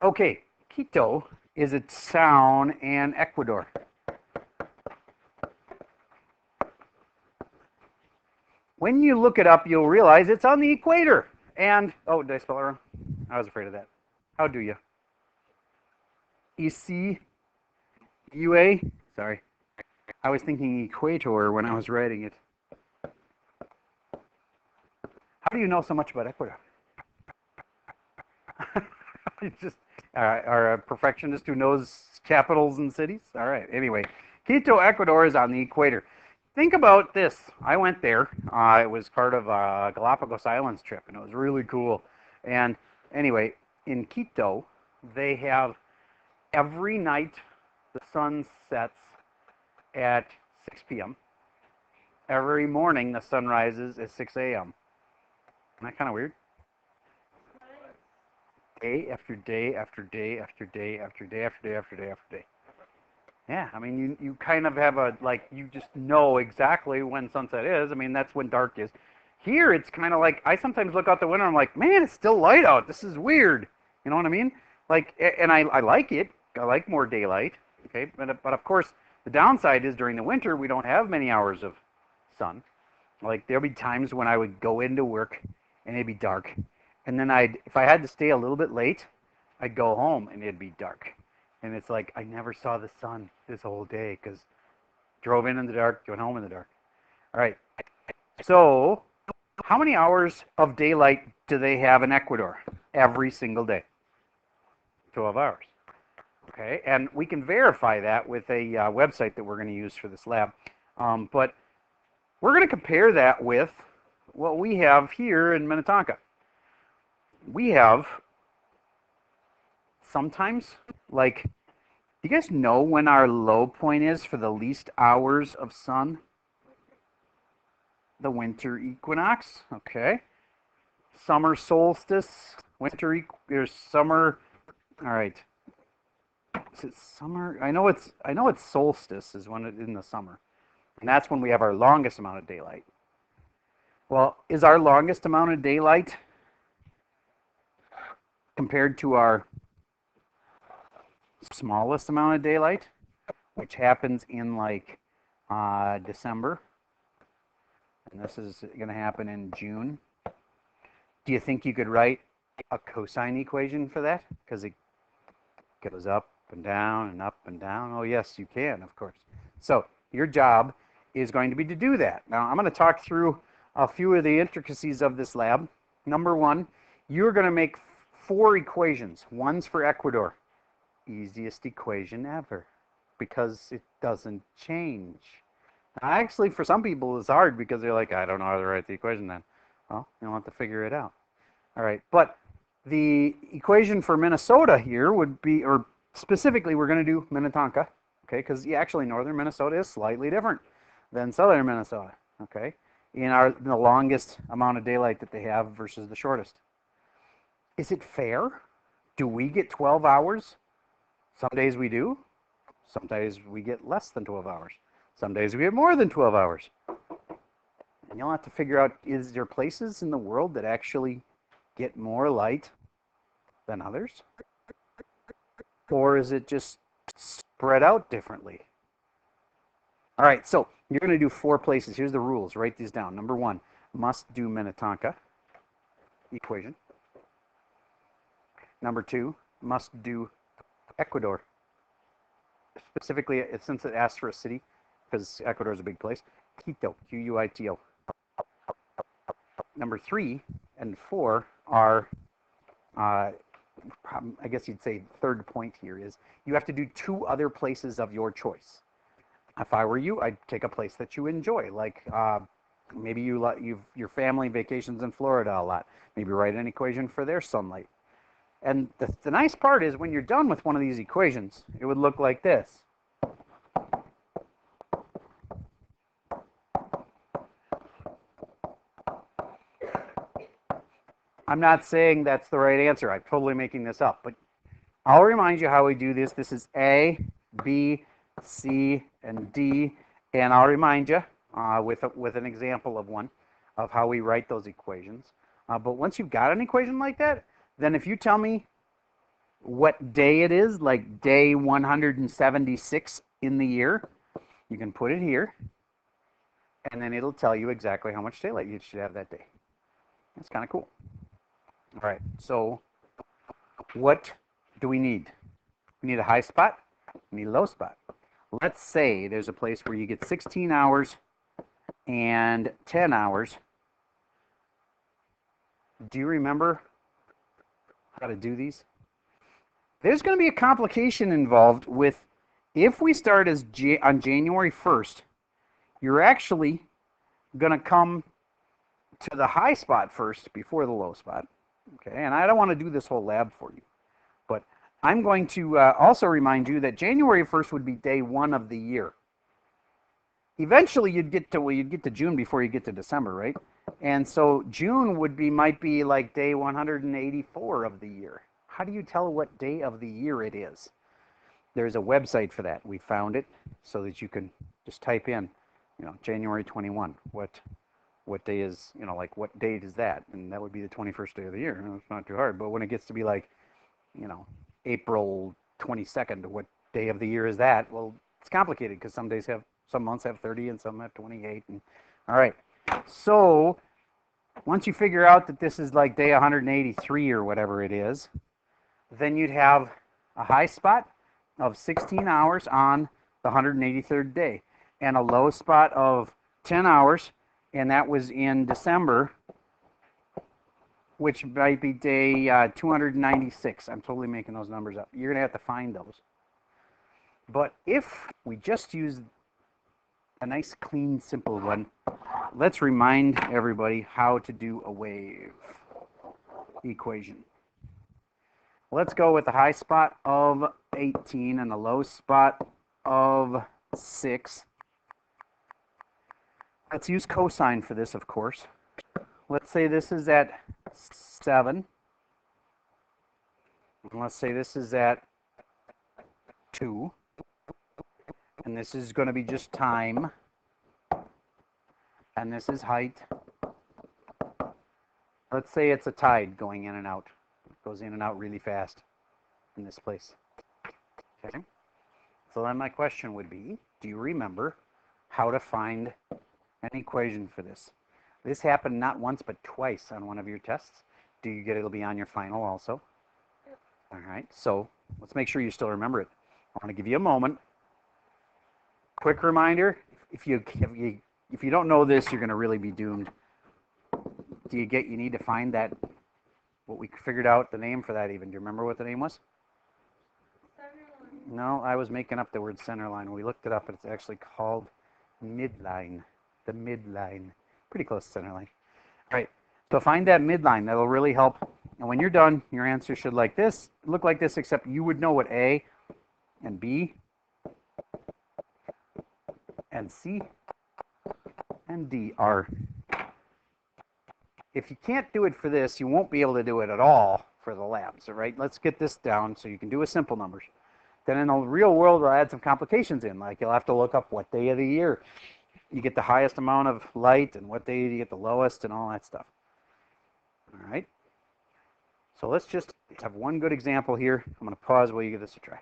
Okay, Quito is a town in Ecuador. When you look it up, you'll realize it's on the equator. And, oh, did I spell it wrong? I was afraid of that. How do you? ECUA? Sorry. I was thinking equator when I was writing it. How do you know so much about Ecuador? You just are a perfectionist who knows capitals and cities? All right. Anyway, Quito, Ecuador is on the equator. Think about this. I went there. It was part of a Galapagos Islands trip, and it was really cool. And anyway, in Quito, they have every night the sun sets at 6 p.m. Every morning the sun rises at 6 a.m. Isn't that kind of weird? Day after day after day after day after day after day after day after day. Yeah, I mean, you kind of have a, like, you just know exactly when sunset is. I mean, that's when dark is. Here, it's kind of like, I sometimes look out the window and I'm like, man, it's still light out. This is weird. You know what I mean? Like, and I like it. I like more daylight. Okay, but of course, the downside is during the winter, we don't have many hours of sun. Like, there'll be times when I would go into work and it'd be dark. And then if I had to stay a little bit late, I'd go home and it'd be dark. And it's like I never saw the sun this whole day because drove in the dark, went home in the dark. All right. So, how many hours of daylight do they have in Ecuador every single day? 12 hours. Okay. And we can verify that with a website that we're going to use for this lab. But we're going to compare that with what we have here in Minnetonka. We have sometimes, like, do you guys know when our low point is for the least hours of sun? The winter equinox. Okay. Summer solstice. There's summer. All right. Is it summer? I know it's solstice is when it's in the summer, and that's when we have our longest amount of daylight. Well, is our longest amount of daylight compared to our smallest amount of daylight, which happens in like December, and this is going to happen in June. Do you think you could write a cosine equation for that? Because it goes up and down and up and down. Oh, yes, you can, of course. So your job is going to be to do that. Now, I'm going to talk through a few of the intricacies of this lab. Number one, you're going to make 4 equations. One's for Ecuador. Easiest equation ever because it doesn't change. Now, actually, for some people, it's hard because they're like, I don't know how to write the equation then. Well, you'll have to figure it out. All right, but the equation for Minnesota here would be, or specifically, we're going to do Minnetonka, okay, because actually northern Minnesota is slightly different than southern Minnesota, okay, in the longest amount of daylight that they have versus the shortest. Is it fair? Do we get 12 hours? Some days we do. Some days we get less than 12 hours. Some days we get more than 12 hours. And you'll have to figure out, is there places in the world that actually get more light than others? Or is it just spread out differently? All right, so you're going to do 4 places. Here's the rules. Write these down. Number 1, must do Minnetonka equation. Number 2, must do Ecuador. Specifically, since it asks for a city, because Ecuador is a big place, Quito, Quito. Number 3 and 4 are, I guess you'd say third point here is you have to do 2 other places of your choice. If I were you, I'd take a place that you enjoy, like maybe your family vacations in Florida a lot. Maybe write an equation for their sunlight. And the nice part is when you're done with one of these equations, it would look like this. I'm not saying that's the right answer. I'm totally making this up. But I'll remind you how we do this. This is A, B, C, and D. And I'll remind you with an example of one of how we write those equations. But once you've got an equation like that, then if you tell me what day it is, like day 176 in the year, you can put it here, and then it'll tell you exactly how much daylight you should have that day. That's kind of cool. All right, so what do we need? We need a high spot, we need a low spot. Let's say there's a place where you get 16 hours and 10 hours. Do you remember how to do these? There's going to be a complication involved with, if we start on January 1st, you're actually going to come to the high spot first before the low spot. Okay, and I don't want to do this whole lab for you, but I'm going to also remind you that January 1st would be day 1 of the year. Eventually, you'd get to June before you get to December, right? And so June might be like day 184 of the year. How do you tell what day of the year it is? There's a website for that. We found it so that you can just type in, January 21. What day is, like what date is that? And that would be the 21st day of the year. It's not too hard. But when it gets to be like, April 22nd, what day of the year is that? Well, it's complicated because some months have 30 and some have 28. All right. So once you figure out that this is like day 183 or whatever it is, then you'd have a high spot of 16 hours on the 183rd day and a low spot of 10 hours, and that was in December, which might be day 296. I'm totally making those numbers up. You're going to have to find those. But if we just use a nice, clean, simple one, let's remind everybody how to do a wave equation. Let's go with the high spot of 18 and the low spot of 6. Let's use cosine for this, of course. Let's say this is at 7. And let's say this is at 2. And this is going to be just time. And this is height. Let's say it's a tide going in and out. It goes in and out really fast in this place. Okay. So then my question would be, do you remember how to find an equation for this? This happened not once but twice on one of your tests. Do you get it'll be on your final also? All right. So let's make sure you still remember it. I want to give you a moment. Quick reminder, if you don't know this, you're going to really be doomed. You need to find that, what we figured out the name for that even. Do you remember what the name was? Centerline. No, I was making up the word centerline. We looked it up, and it's actually called midline. The midline. Pretty close to centerline. All right. So find that midline. That'll really help. And when you're done, your answer should look like this, except you would know what A and B and C and D are. If you can't do it for this, you won't be able to do it at all for the labs, all right? Let's get this down so you can do with simple numbers. Then in the real world, we'll add some complications in, like you'll have to look up what day of the year you get the highest amount of light and what day you get the lowest and all that stuff. All right? So let's just have one good example here. I'm going to pause while you give this a try.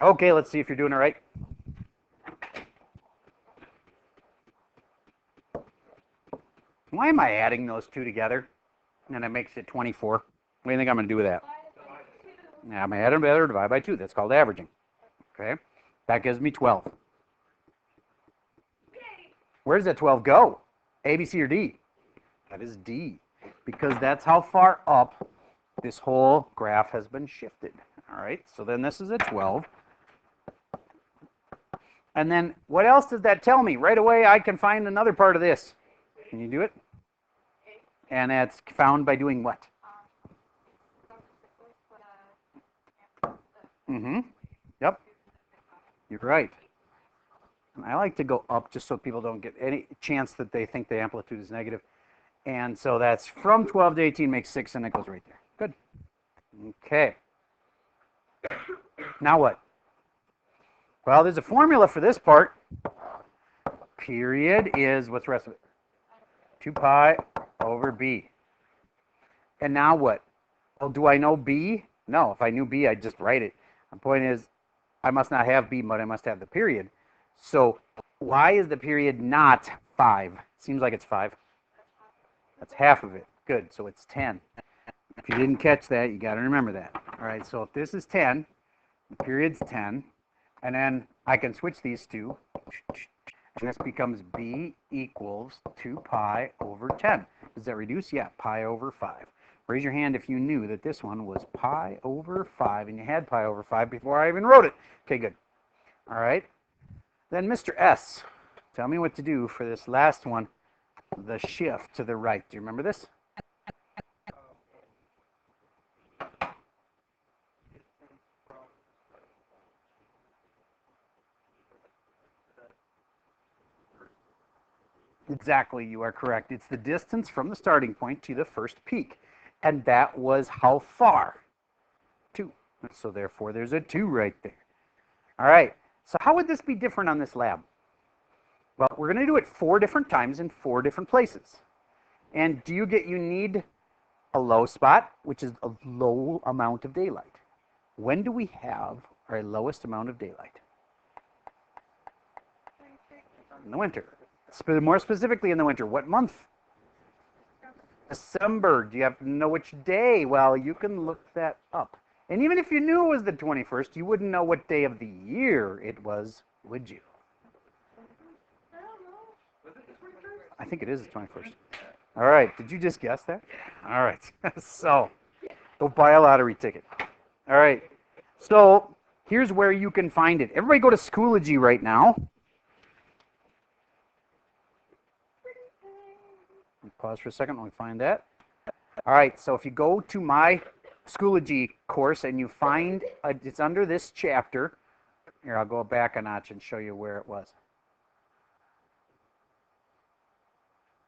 Okay, let's see if you're doing it right. Why am I adding those two together? And it makes it 24. What do you think I'm going to do with that? Yeah, I'm going to add them together, divide by 2. That's called averaging. Okay? That gives me 12. Where does that 12 go? A, B, C, or D? That is D, because that's how far up this whole graph has been shifted. All right, so then this is a 12. And then what else does that tell me? Right away, I can find another part of this. Can you do it? And that's found by doing what? Mm-hmm. Yep. You're right. And I like to go up just so people don't get any chance that they think the amplitude is negative. And so that's from 12 to 18 makes 6, and it goes right there. Good. Okay. Now what? Well, there's a formula for this part. Period is, what's the rest of it? 2 pi over b. And now what? Well, do I know b? No, if I knew B, I'd just write it. The point is, I must not have B, but I must have the period. So why is the period not 5? Seems like it's 5. That's half of it. Good, so it's 10. If you didn't catch that, you got to remember that. All right, so if this is 10, the period's 10, and then I can switch these two, and this becomes B equals 2 pi over 10. Does that reduce? Yeah, pi over 5. Raise your hand if you knew that this one was pi over 5, and you had pi over 5 before I even wrote it. Okay, good. All right. Then Mr. S, tell me what to do for this last one, the shift to the right. Do you remember this? Exactly, you are correct. It's the distance from the starting point to the first peak. And that was how far? 2. So therefore, there's a 2 right there. All right. So how would this be different on this lab? Well, we're going to do it 4 different times in 4 different places. And you need a low spot, which is a low amount of daylight. When do we have our lowest amount of daylight? In the winter. More specifically in the winter. What month? December. Do you have to know which day? Well, you can look that up. And even if you knew it was the 21st, you wouldn't know what day of the year it was, would you? I think it is the 21st. All right. Did you just guess that? All right. So, go buy a lottery ticket. All right. So, here's where you can find it. Everybody go to Schoology right now. Pause for a second while we find that. All right. So, if you go to my Schoology course and you find it's under this chapter. Here, I'll go back a notch and show you where it was.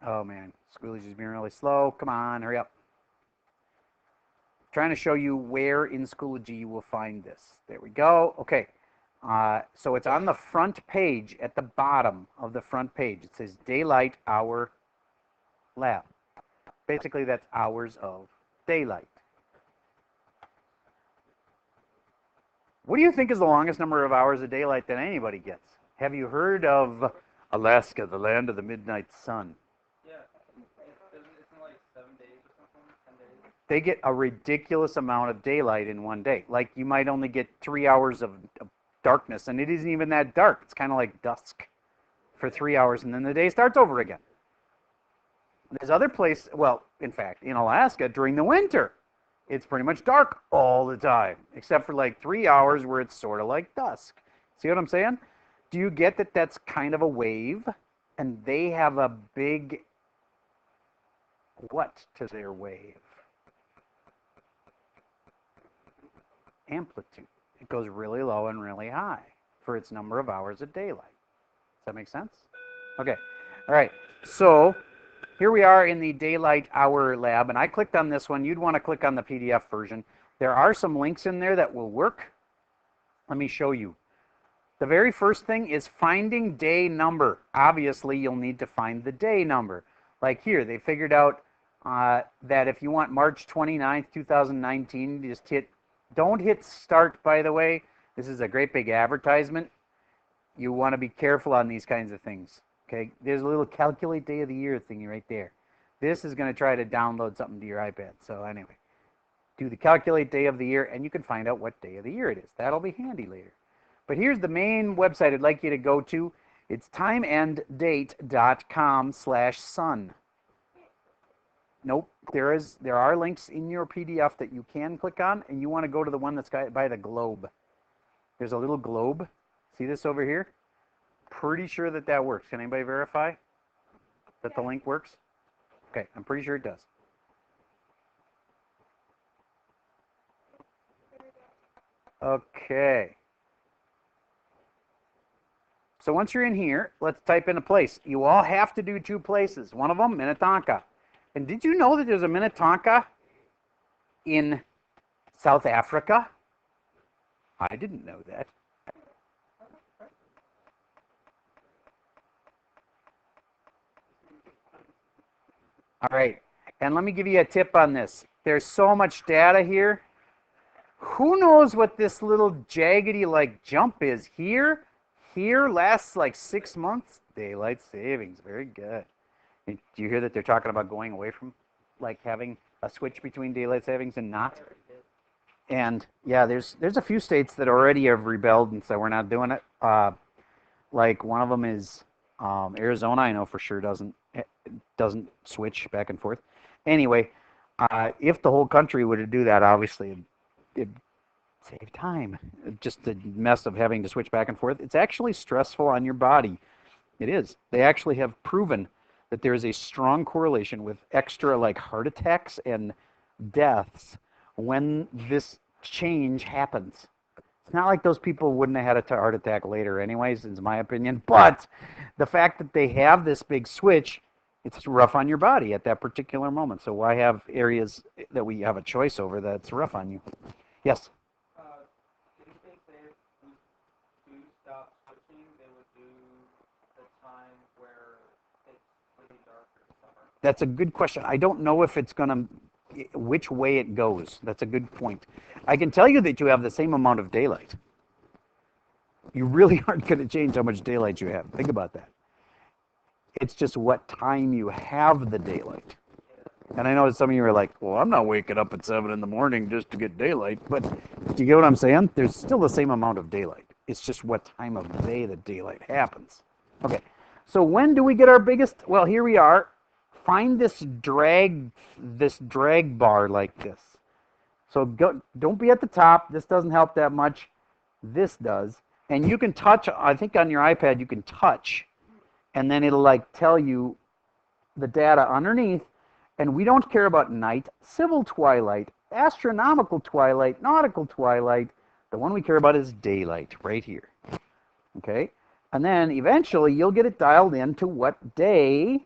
Oh man, Schoology's being really slow. Come on, hurry up. I'm trying to show you where in Schoology you will find this. There we go. Okay. So it's on the front page at the bottom of the front page. It says Daylight Hour Lab. Basically, that's hours of daylight. What do you think is the longest number of hours of daylight that anybody gets? Have you heard of Alaska, the land of the midnight sun? Yeah, isn't like 7 days or something, 10 days? They get a ridiculous amount of daylight in one day. Like you might only get 3 hours of darkness, and it isn't even that dark. It's kind of like dusk for 3 hours, and then the day starts over again. There's other places, well, in fact, in Alaska during the winter, it's pretty much dark all the time, except for like 3 hours where it's sort of like dusk. See what I'm saying? Do you get that that's kind of a wave? And they have a big what to their wave? Amplitude. It goes really low and really high for its number of hours of daylight. Does that make sense? Okay. All right. So here we are in the daylight hour lab, and I clicked on this one. You'd want to click on the PDF version. There are some links in there that will work. Let me show you. The very first thing is finding day number. Obviously, you'll need to find the day number. Like here, they figured out that if you want March 29th, 2019, just don't hit start, by the way. This is a great big advertisement. You want to be careful on these kinds of things. Okay, there's a little calculate day of the year thingy right there. This is going to try to download something to your iPad. So anyway, do the calculate day of the year, and you can find out what day of the year it is. That'll be handy later. But here's the main website I'd like you to go to. It's timeanddate.com/sun. Nope, there are links in your PDF that you can click on, and you want to go to the one that's by the globe. There's a little globe. See this over here? Pretty sure that works. Can anybody verify that the link works? Okay, I'm pretty sure it does. Okay. So once you're in here, let's type in a place. You all have to do 2 places. One of them, Minnetonka. And did you know that there's a Minnetonka in South Africa? I didn't know that. All right, and let me give you a tip on this. There's so much data here. Who knows what this little jaggedy like jump is here? Here lasts like 6 months. Daylight savings, very good. Do you hear that they're talking about going away from like having a switch between daylight savings and not? And yeah, there's a few states that already have rebelled and said we're not doing it. Like one of them is Arizona. I know for sure doesn't switch back and forth. Anyway, if the whole country were to do that, obviously it'd save time. Just the mess of having to switch back and forth. It's actually stressful on your body. It is. They actually have proven that there is a strong correlation with extra like heart attacks and deaths when this change happens. It's not like those people wouldn't have had a heart attack later anyways, is my opinion. But the fact that they have this big switch, it's rough on your body at that particular moment. So why have areas that we have a choice over that's rough on you? Yes? Do you think they do stop switching, they would do the time where it's really dark in summer? That's a good question. I don't know if it's going to, which way it goes. That's a good point. I can tell you that you have the same amount of daylight. You really aren't going to change how much daylight you have. Think about that. It's just what time you have the daylight. And I know some of you are like, well, I'm not waking up at 7 in the morning just to get daylight. But do you get what I'm saying? There's still the same amount of daylight. It's just what time of day the daylight happens. Okay, so when do we get our biggest? Well, here we are. Find this drag bar like this. So don't be at the top. This doesn't help that much. This does. And you can touch, I think on your iPad you can touch, and then it'll like tell you the data underneath. And we don't care about night, civil twilight, astronomical twilight, nautical twilight. The one we care about is daylight right here. Okay? And then eventually you'll get it dialed in to what day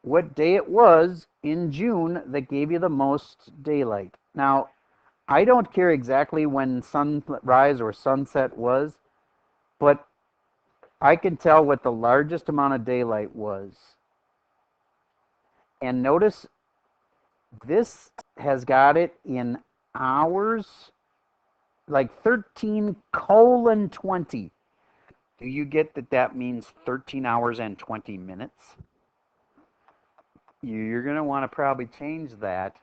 it was in June that gave you the most daylight. Now, I don't care exactly when sunrise or sunset was, but I can tell what the largest amount of daylight was. And notice this has got it in hours, like 13:20. Do you get that that means 13 hours and 20 minutes? You're going to want to probably change that.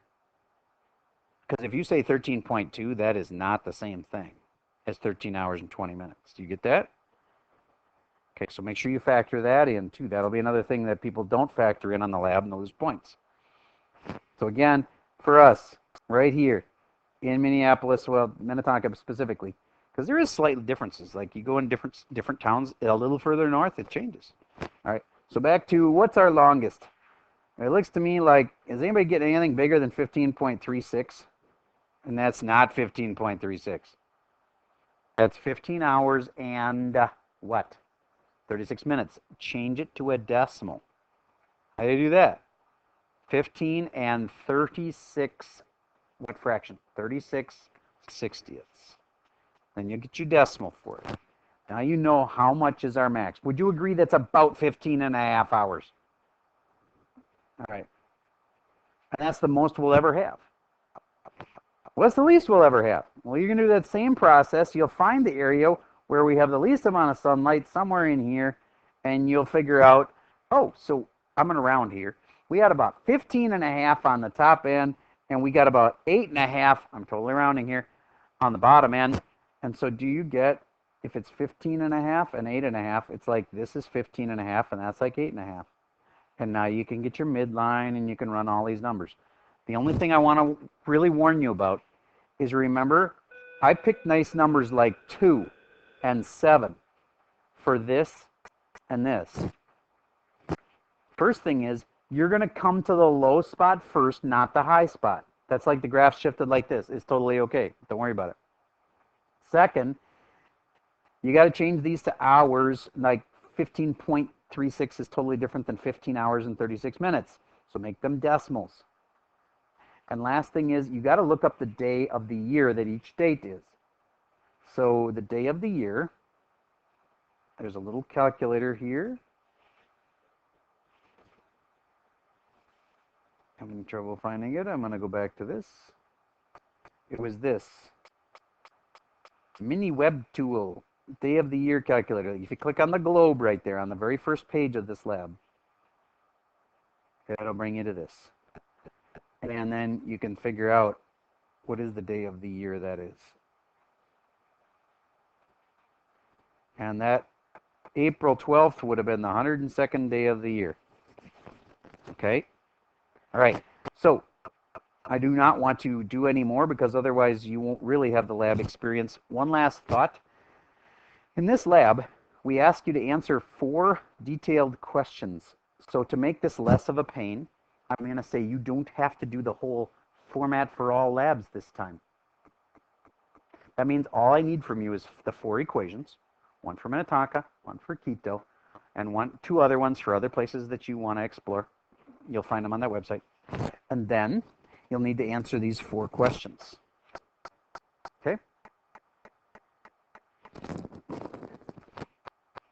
Because if you say 13.2, that is not the same thing as 13 hours and 20 minutes. Do you get that? Okay, so make sure you factor that in too. That'll be another thing that people don't factor in on the lab and lose points. So again, for us, right here in Minneapolis, well, Minnetonka specifically, because there is slight differences. Like you go in different towns a little further north, it changes. All right, so back to what's our longest? It looks to me like, is anybody getting anything bigger than 15.36? And that's not 15.36. That's 15 hours and what? 36 minutes. Change it to a decimal. How do you do that? 15 and 36, what fraction? 36/60ths. Then you get your decimal for it. Now you know how much is our max. Would you agree that's about 15 and a half hours? All right. And that's the most we'll ever have. What's the least we'll ever have? Well, you're going to do that same process. You'll find the area where we have the least amount of sunlight somewhere in here, and you'll figure out, oh, so I'm going to round here. We had about 15 and a half on the top end, and we got about 8 and a half, I'm totally rounding here, on the bottom end. And so do you get, if it's 15 and a half and 8 and a half, it's like this is 15 and a half, and that's like 8 and a half. And now you can get your midline, and you can run all these numbers. The only thing I want to really warn you about is remember, I picked nice numbers like 2 and 7 for this and this. First thing is, you're going to come to the low spot first, not the high spot. That's like the graph shifted like this. It's totally okay. Don't worry about it. Second, you got to change these to hours. Like 15.36 is totally different than 15 hours and 36 minutes. So make them decimals. And last thing is, you got to look up the day of the year that each date is. So the day of the year, there's a little calculator here. I'm having trouble finding it. I'm going to go back to this. It was this mini web tool, day of the year calculator. If you click on the globe right there on the very first page of this lab, it'll bring you to this. And then you can figure out what is the day of the year that is. And that April 12th would have been the 102nd day of the year. Okay? All right. So I do not want to do any more because otherwise you won't really have the lab experience. One last thought. In this lab, we ask you to answer 4 detailed questions. So to make this less of a pain, I'm going to say you don't have to do the whole format for all labs this time. That means all I need from you is the 4 equations, one for Minnetonka, one for keto, and 2 other ones for other places that you want to explore. You'll find them on that website. And then you'll need to answer these 4 questions. Okay?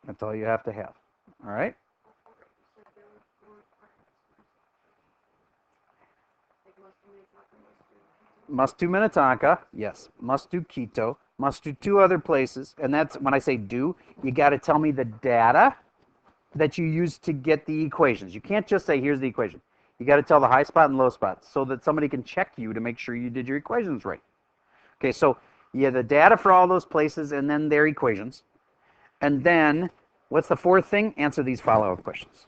That's all you have to have. All right? Must do Minnetonka, yes. Must do keto. Must do 2 other places. And that's when I say do, you got to tell me the data that you use to get the equations. You can't just say, here's the equation. You got to tell the high spot and low spots so that somebody can check you to make sure you did your equations right. Okay, so you have the data for all those places and then their equations. And then, what's the 4th thing? Answer these follow-up questions.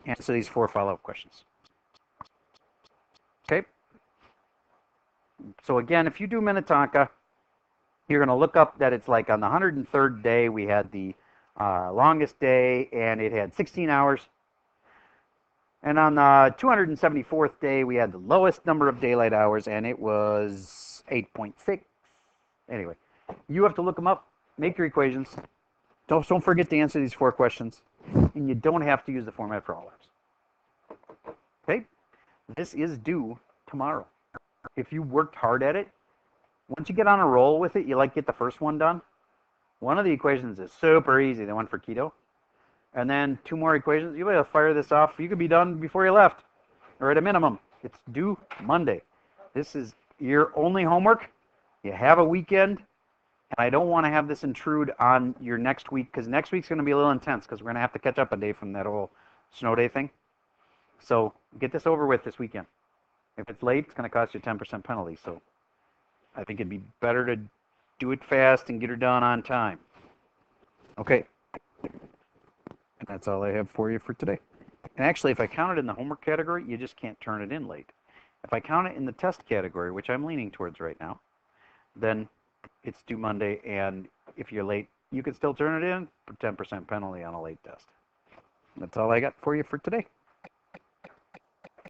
Answer these 4 follow-up questions. Okay? So again, if you do Minnetonka, you're going to look up that it's like on the 103rd day, we had the longest day, and it had 16 hours. And on the 274th day, we had the lowest number of daylight hours, and it was 8.6. Anyway, you have to look them up, make your equations. Don't forget to answer these 4 questions, and you don't have to use the format for all labs. Okay? This is due tomorrow. If you worked hard at it, once you get on a roll with it, you like get the first one done. One of the equations is super easy, the one for keto. And then 2 more equations. You better fire this off. You could be done before you left, or at a minimum. It's due Monday. This is your only homework. You have a weekend, and I don't want to have this intrude on your next week, because next week's going to be a little intense, because we're going to have to catch up a day from that whole snow day thing. So get this over with this weekend. If it's late, it's going to cost you a 10% penalty. So I think it'd be better to do it fast and get her done on time. Okay. And that's all I have for you for today. And actually, if I count it in the homework category, you just can't turn it in late. If I count it in the test category, which I'm leaning towards right now, then it's due Monday. And if you're late, you can still turn it in for 10% penalty on a late test. That's all I got for you for today.